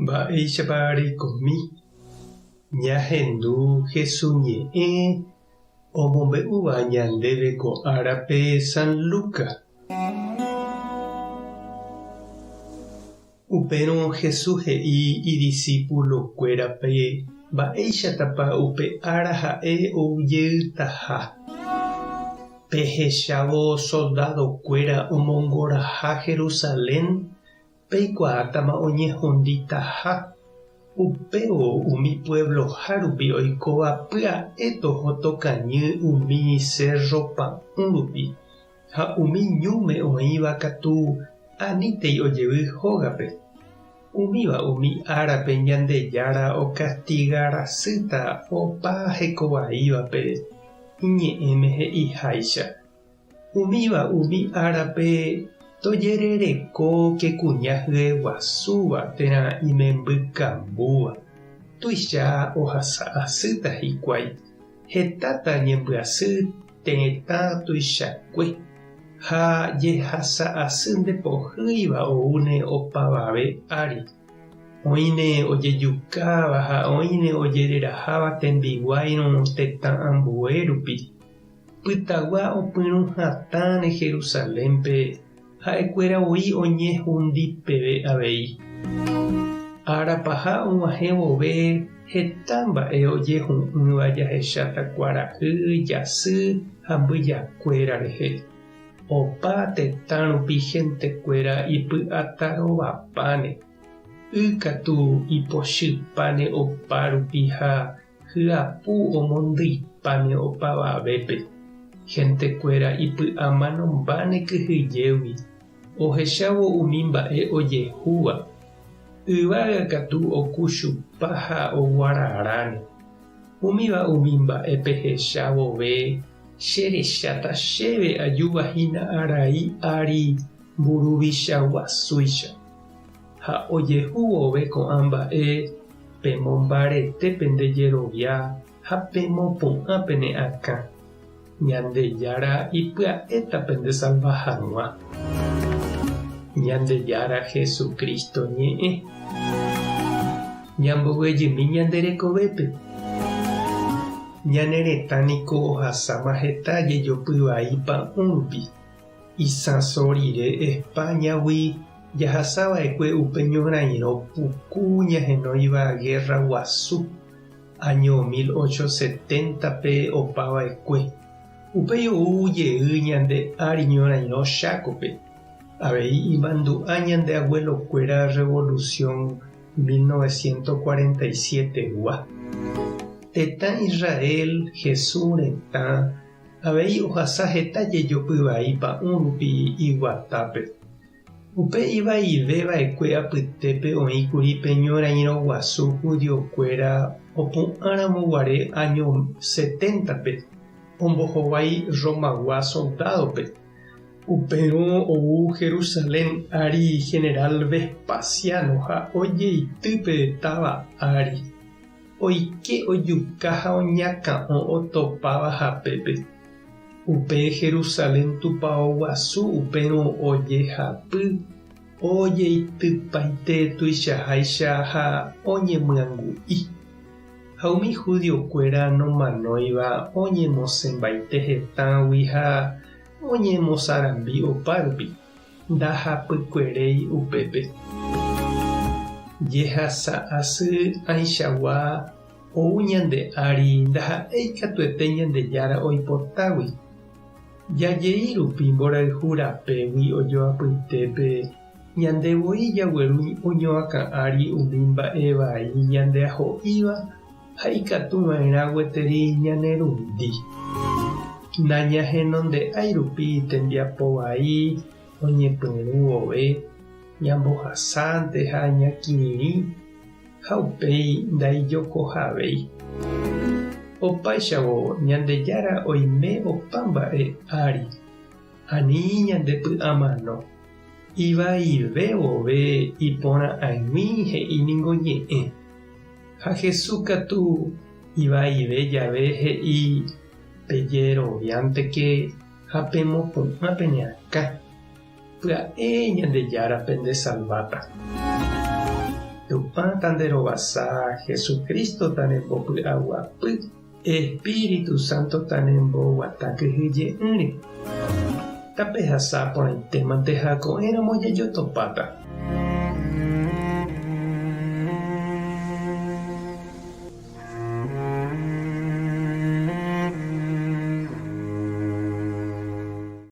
Mba'éichapa reikomi ñahendu Jesús ñe'ẽ omombe'úva ñandéve ko árape San Lucas. Upérõ Jesús he'i idiscípulokuérape mba'éichatapa upe ára ha'e oujeýtaha. Pehechávo soldadokuéra omongoraha Jerusalén peikuaátama oñehũnditaha. Upévo umi puebloha rupi oikóva pya'e tohotokañy umi Cerro Pa'ũ rupi ha umi ñúme oĩva katu aníntei ojevy hógape. Umíva umi árape Ñandejára okastigarasýta opa hekovaívape iñe'ẽme he'iháicha. Umíva umi árape tojerereko kekuña hyeguasúva térã imembykambúva. Tuicha ohasa asýta hikuái. Hetáta ñembyasy tetã tuichakue. Ha jehasa asy ndepohýiva oúne opavave ári. Oĩne ojejukáva ha oĩne ojereraháva tembiguairõ tetã ambue rupi. Pytagua opyrũ hatãre Jerusalénpe ha'ekuéra voi oñehũndi peve avei. Árapaha og̃uahẽ vove heta mba'e ojehu'ỹva jahecháta kuarahy, jasy ha mbyjakuéra rehe. Opa tetã rupi hentekuéra ipy'atarovapáne. Ykatu ipochypáne opa rupi ha hyapu omondýipáne opavavépe. Hentekuéra ipy'amanombáne kyhyjégui. Ohechávo umi mba'e ojehúva. Yvága katu okuchupa ha oguararáne. Umíva umi mba'e pehecha vove cherecháta chéve ajuvahína arai ári mburuvichaguasúicha. Ha ojehu vove ko'ã mba'e pe mombaretépe ndejerovia ha pe mopu'ãpe ne akã. Ñandejára ipya'étape nde salvahag̃ua. Ñandejára Jesucristo ñe'ẽ. Ñamboguejymi ñanderekovépe. Ñane retã niko ohasáma heta jejopyvai Pa'ũ rupi. Isãso rire Españagui jahasava'ekue upe ñorairõ puku ñahenóiva Guerra Guasu año 1870pe opava'ekue. Upéi oujey ñande ári ñorairõ Chácope. Avei imandu'a ñande abuelokuéra Revolución 1947gua. Tetã Israel Jesús retã avei ohasa heta jejopyvai Pa'ũ rupi iguatápe. Upe ivaiveva'ekue apytépe oĩkuri pe ñorairõ guasu judiokuéra opu'ãramoguare año 70pe ombohovái Romagua soldadope. Upérõ ou Jerusalén ári general Vespasiano ha ojeitýpe táva ári. Oike ojuka ha oñakã'õ otopáva hapépe. Upe Jerusalén tupão guasu upérõ ojehapy, ojeitypaite tuichaháicha ha oñemyangui. Ha umi judiokuéra nomanóiva oñemosẽmbaite hetãgui ha oñemosarambi opa rupi. Ndahapykueréi upépe. Jehasa asy aichagua ou ñande ári ndaha'éikatuete Ñandejára oipotágui. Jajey rupi mborayhu rapégui ojoapytépe ñandevoi jagueru oñoakã'ári umi mba'e vai ñandeaho'íva ha ikatuva'erã gueteri ñanerundi. Nañahenonde'ái rupi tembiapo vai oñepyrũ vove ñambohasánte ha ñakirirĩ ha upéi ndaijokohavéi. Opáichavo Ñandejára oime opa mba'e ári ani ñandepy'amano. Ivaive vove iporã'ãigui he'íniko ñe'ẽ. Ha Jesús katu ivaive jave he'i pejeroviánteke ha pemopu'ã pe ne akã. Pya'e Ñandejárape nde salváta. Tupan tanderovasa, Jesucristo tanembopu aguapy, Espíritu Santo tanembo watakyhyje yry. Tapehasa porãitémante ha ko'ẽramo jajotopáta.